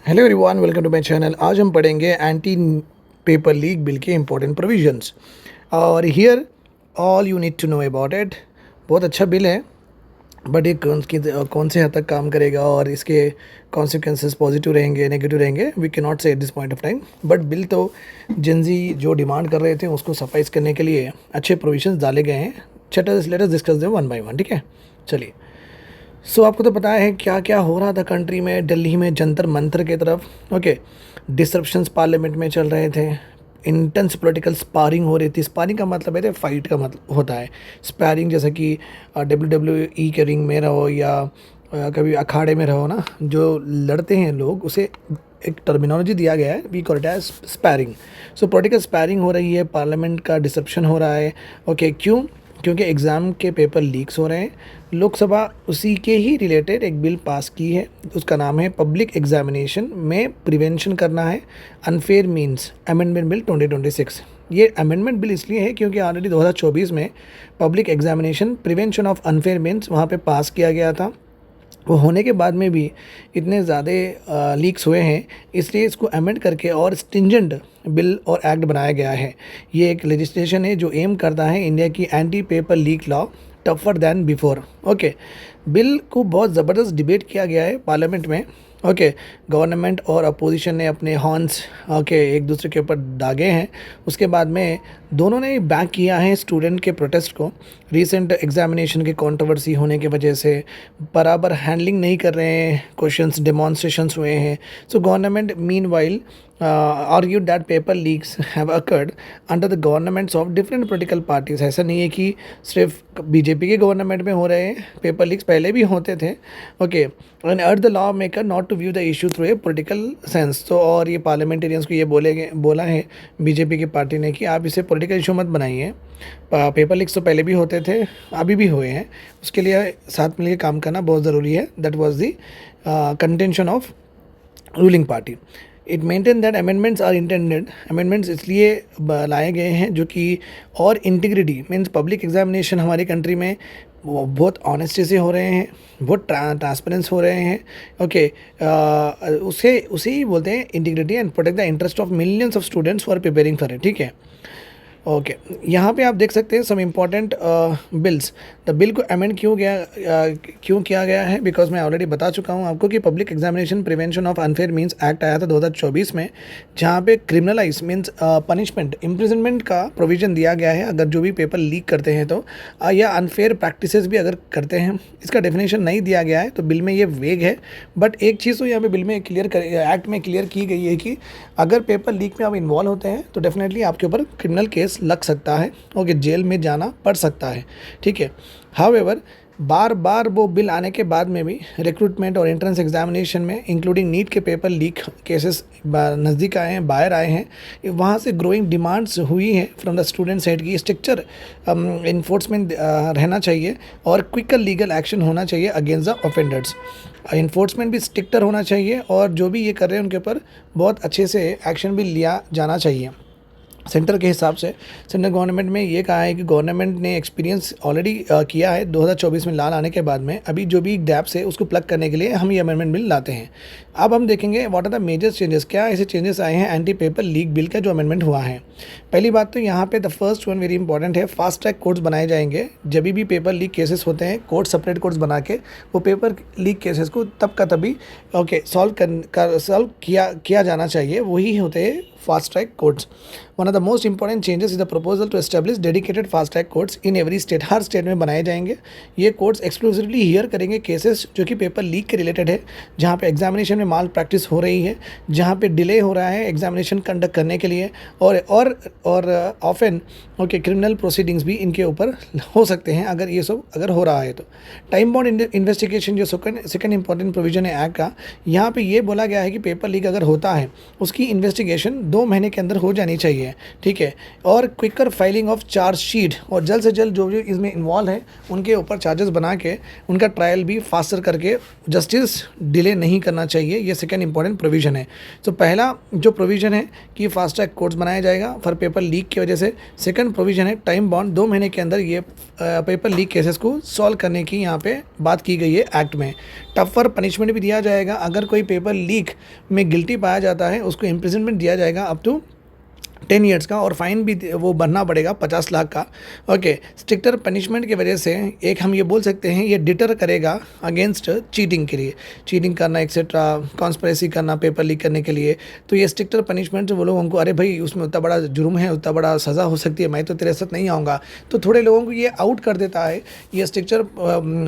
Hello everyone, welcome to my channel. आज हम पढ़ेंगे एंटी पेपर लीक बिल के इंपॉर्टेंट प्रोविजंस। और here all you need to know about it. बहुत अच्छा बिल है, बट ये कौन से हद तक काम करेगा और इसके कॉन्सिक्वेंसेस पॉजिटिव रहेंगे नेगेटिव रहेंगे, वी कैन नॉट से at this point of time. But bill तो जेंजी जो डिमांड कर रहे थे उसको सफाइज करने के लिए अच्छे प्रोविजंस डाले गए हैं। Let us discuss them one by one, ठीक है। चलिए, आपको तो पता है क्या क्या हो रहा था कंट्री में, दिल्ली में जंतर मंतर की तरफ। ओके, डिसरप्शंस पार्लियामेंट में चल रहे थे, इंटेंस पॉलिटिकल स्पारिंग हो रही थी। स्पारिंग का मतलब है फाइट का मतलब होता है। स्पैरिंग जैसा कि WWE के रिंग में रहो या कभी अखाड़े में रहो ना, जो लड़ते हैं लोग, उसे एक टर्मिनोलॉजी दिया गया है, we call it as sparring. So political sparring हो रही है, पार्लियामेंट का डिसरप्शन हो रहा है। ओके, क्यों? क्योंकि एग्ज़ाम के पेपर लीक्स हो रहे हैं। लोकसभा उसी के ही रिलेटेड एक बिल पास की है, उसका नाम है पब्लिक एग्जामिनेशन में प्रिवेंशन करना है अनफेयर मीन्स अमेंडमेंट बिल 2026। ये अमेंडमेंट बिल इसलिए है क्योंकि ऑलरेडी 2024 में public examination prevention of unfair means वहाँ पे पास किया गया था। वो होने के बाद में भी इतने ज़्यादा लीक्स हुए हैं, इसलिए इसको अमेंड करके और स्टिंजेंट बिल और एक्ट बनाया गया है। ये एक लेजिस्लेशन है जो एम करता है इंडिया की anti paper leak law tougher then before. Okay, bill को बहुत ज़बरदस्त डिबेट किया गया है पार्लियामेंट में। ओके, गवर्नमेंट और अपोजिशन ने अपने हॉर्न्स एक दूसरे के ऊपर दागे हैं। उसके बाद में दोनों ने बैक किया है स्टूडेंट के प्रोटेस्ट को। रीसेंट एग्जामिनेशन के कंट्रोवर्सी होने की वजह से बराबर हैंडलिंग नहीं कर रहे हैं, क्वेश्चंस डेमोन्स्ट्रेशंस हुए हैं। So government meanwhile argued that paper leaks have occurred under the governments of different political parties। ऐसा नहीं है कि सिर्फ बीजेपी के गवर्नमेंट में हो रहे हैं पेपर लीक्स, पहले भी होते थे। Okay, and urge the law maker not to view the issue through a political sense. तो और ये पार्लियामेंटेरियंस को ये बोला है बीजेपी की पार्टी ने कि आप इसे पॉलिटिकल इशू मत बनाइए। पेपर लीक्स तो पहले भी होते थे, अभी भी हुए हैं, उसके लिए साथ मिलकर काम करना बहुत ज़रूरी है। That was the contention of ruling party. It maintain that amendments are intended, amendments इसलिए लाए गए हैं जो कि और इंटीग्रिटी मीन्स पब्लिक एग्जामिनेशन हमारी कंट्री में वो बहुत ऑनेस्टी से हो रहे हैं, बहुत ट्रांसपेरेंस हो रहे हैं। ओके, उसे ही बोलते हैं integrity and protect the interest of millions of students for preparing for it, ठीक है। ओके, यहाँ पे आप देख सकते हैं some important bills. The bill को अमेंड क्यों किया गया है, बिकॉज मैं ऑलरेडी बता चुका हूँ आपको कि public examination prevention of unfair means act आया था 2024 में, जहाँ पे क्रिमिनलाइज मीन्स पनिशमेंट इम्प्रिजनमेंट का प्रोविजन दिया गया है अगर जो भी पेपर लीक करते हैं तो, या अनफेयर प्रैक्टिसेस भी अगर करते हैं। इसका डेफिनेशन नहीं दिया गया है तो बिल में ये वेग है। बट एक चीज़ तो यहाँ पे बिल में एक्ट में क्लियर की गई है कि अगर पेपर लीक में आप इन्वॉल्व होते हैं तो डेफिनेटली आपके ऊपर क्रिमिनल केस लग सकता है। ओके, जेल में जाना पड़ सकता है, ठीक है। हाउएवर, बार बार वो बिल आने के बाद में भी रिक्रूटमेंट और एंट्रेंस एग्जामिनेशन में इंक्लूडिंग नीट के पेपर लीक केसेस नज़दीक आए हैं, बाहर आए हैं। वहाँ से ग्रोइंग डिमांड्स हुई हैं फ्रॉम द स्टूडेंट साइड की स्ट्रिक्चर इन्फोर्समेंट रहना चाहिए और क्विकर लीगल एक्शन होना चाहिए अगेंस्ट द ऑफेंडर्स। इन्फोर्समेंट भी स्ट्रिक्टर होना चाहिए और जो भी ये कर रहे हैं उनके ऊपर बहुत अच्छे से एक्शन भी लिया जाना चाहिए। सेंटर के हिसाब से सेंट्रल गवर्नमेंट में ये कहा है कि गवर्नमेंट ने एक्सपीरियंस ऑलरेडी किया है 2024 में लाल आने के बाद में। अभी जो भी गैप्स है उसको प्लग करने के लिए हम ये अमेंडमेंट बिल लाते हैं। अब हम देखेंगे what are the major changes, क्या ऐसे चेंजेस आए हैं एंटी पेपर लीक बिल का जो अमेंडमेंट हुआ है। पहली बात तो यहाँ पे the first one very important है, फास्ट ट्रैक कोर्ट्स बनाए जाएंगे। जब भी पेपर लीक केसेस होते हैं कोर्ट सेपरेट कोर्ट्स बना के वो पेपर लीक केसेस को तब का तभी सॉल्व किया जाना चाहिए, वही होते हैं fast track courts। One of the most important changes is the proposal to establish dedicated fast track courts in every state। Her state में बनाए जाएंगे ये कोर्ट्स, एक्सक्लूसिवली हियर करेंगे केसेस जो कि पेपर लीक के रिलेटेड है, जहाँ पे एग्जामिनेशन में माल प्रैक्टिस हो रही है, जहाँ पे डिले हो रहा है एग्जामिनेशन कंडक्ट करने के लिए, और ऑफन क्रिमिनल प्रोसीडिंग्स भी इनके ऊपर हो सकते हैं अगर हो रहा है तो। टाइम बाउंड इन्वेस्टिगेशन जो सेकंड इंपॉर्टेंट प्रोविजन है एक्ट का, यहाँ पे ये बोला गया है कि पेपर लीक अगर होता है उसकी इन्वेस्टिगेशन 2 महीने के अंदर हो जानी चाहिए, ठीक है। और क्विकर फाइलिंग ऑफ चार्जशीट, और जल्द से जल्द जो भी इसमें इन्वॉल्व है उनके ऊपर चार्जेस बना के उनका ट्रायल भी फास्टर करके जस्टिस डिले नहीं करना चाहिए। ये सेकंड इंपॉर्टेंट प्रोविज़न है। तो पहला जो प्रोविज़न है कि फास्ट ट्रैक कोर्ट्स बनाया जाएगा फॉर पेपर लीक की वजह से। सेकंड प्रोविज़न है टाइम बॉन्ड, 2 महीने के अंदर ये पेपर लीक केसेस को सॉल्व करने की यहाँ पे बात की गई है एक्ट में। टफर पनिशमेंट भी दिया जाएगा, अगर कोई पेपर लीक में गिल्टी पाया जाता है उसको इम्प्रिजनमेंट दिया जाएगा अप टू 10 ईयर्स का, और फाइन भी वो भरना पड़ेगा 50 लाख का। ओके, स्ट्रिक्टर पनिशमेंट की वजह से एक हम ये बोल सकते हैं ये डिटर करेगा अगेंस्ट चीटिंग के लिए, चीटिंग करना एक्सेट्रा, कॉन्स्पिरेसी करना पेपर लीक करने के लिए। तो ये स्ट्रिक्टर पनिशमेंट वो लोगों को, अरे भाई उसमें उतना बड़ा जुर्म है, उतना बड़ा सज़ा हो सकती है, मैं तो तेरे साथ नहीं आऊँगा, तो थोड़े लोगों को ये आउट कर देता है ये स्ट्रिक्टर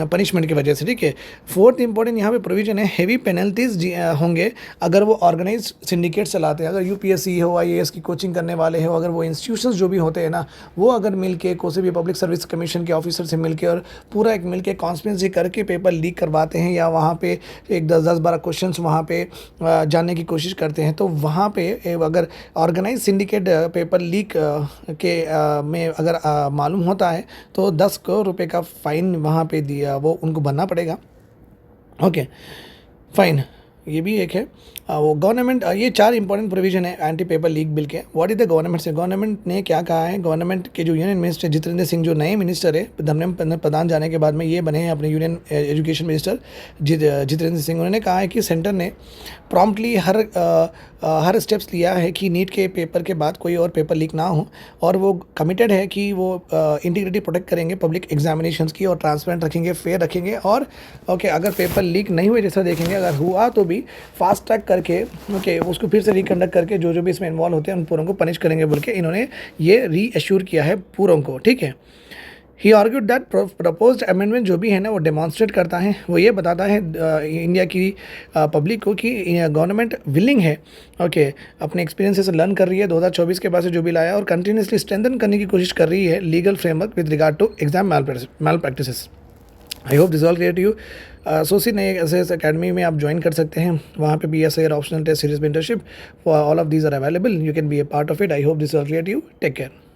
पनिशमेंट की वजह से, ठीक है। फोर्थ इंपॉर्टेंट यहाँ पे प्रोविजन है हेवी पेनल्टीज होंगे अगर वो ऑर्गेनाइज सिंडिकेट चलाते हैं। अगर यूपीएससी हो, आईएएस की कोचिंग करने वाले हो, अगर वो इंस्टीट्यूशंस जो भी होते हैं ना, वो अगर मिलके कोई भी पब्लिक सर्विस कमीशन के ऑफिसर से मिलके और पूरा एक मिलके कॉन्स्पिरेसी करके पेपर लीक करवाते हैं, या वहाँ पे एक 10-12 क्वेश्चंस वहाँ पे जानने की कोशिश करते हैं, तो वहाँ पे अगर ऑर्गेनाइज सिंडिकेट पेपर लीक में अगर मालूम होता है तो 10 करोड़ रुपए का फ़ाइन वहाँ पे दिया वो उनको भरना पड़ेगा। ओके, फाइन, ये भी एक है। वो गवर्नमेंट, ये 4 इंपॉर्टेंट प्रोविजन है एंटी पेपर लीक बिल के। व्हाट इज द गवर्नमेंट से, गवर्नमेंट ने क्या कहा है। गवर्नमेंट के जो यूनियन मिनिस्टर जितेंद्र सिंह, जो नए मिनिस्टर है धर्मेंद्र प्रधान जाने के बाद में ये बने हैं अपने union education minister Jitendra Singh, उन्होंने कहा है कि सेंटर ने प्रॉम्प्टली हर स्टेप्स लिया है कि नीट के पेपर के बाद कोई और पेपर लीक ना हो, और वो कमिटेड है कि वो इंटीग्रिटी प्रोटेक्ट करेंगे पब्लिक एग्जामिनेशंस की, और ट्रांसपेरेंट रखेंगे, फेयर रखेंगे, और ओके अगर पेपर लीक नहीं हुए जैसा देखेंगे, अगर हुआ तो भी फास्ट ट्रैक करके ओके उसको फिर से रिकंडक्ट करके जो भी इसमें इन्वॉल्व होते हैं उन पूरों को पनिश करेंगे बोल के इन्होंने ये रीअश्योर किया है पूरों को, ठीक है। ही आर्ग्यूड दैट प्रपोज्ड अमेंडमेंट जो भी है ना वो डेमॉन्स्ट्रेट करता है, वो ये बताता है इंडिया की पब्लिक को कि गवर्नमेंट विलिंग है, ओके अपने एक्सपीरियंस से लर्न कर रही है 2024 के बाद से जो भी लाया, और कंटिन्यूसली स्ट्रेंथन करने की कोशिश कर रही है legal framework with regard to exam malpractices. I hope this all clear to you. सोसी नए एस अकेडमी में आप ज्वाइन कर सकते हैं, वहाँ पे BSA optional test series mentorship, all of these are available, you can be a part of it. I hope this all clear to you, take care.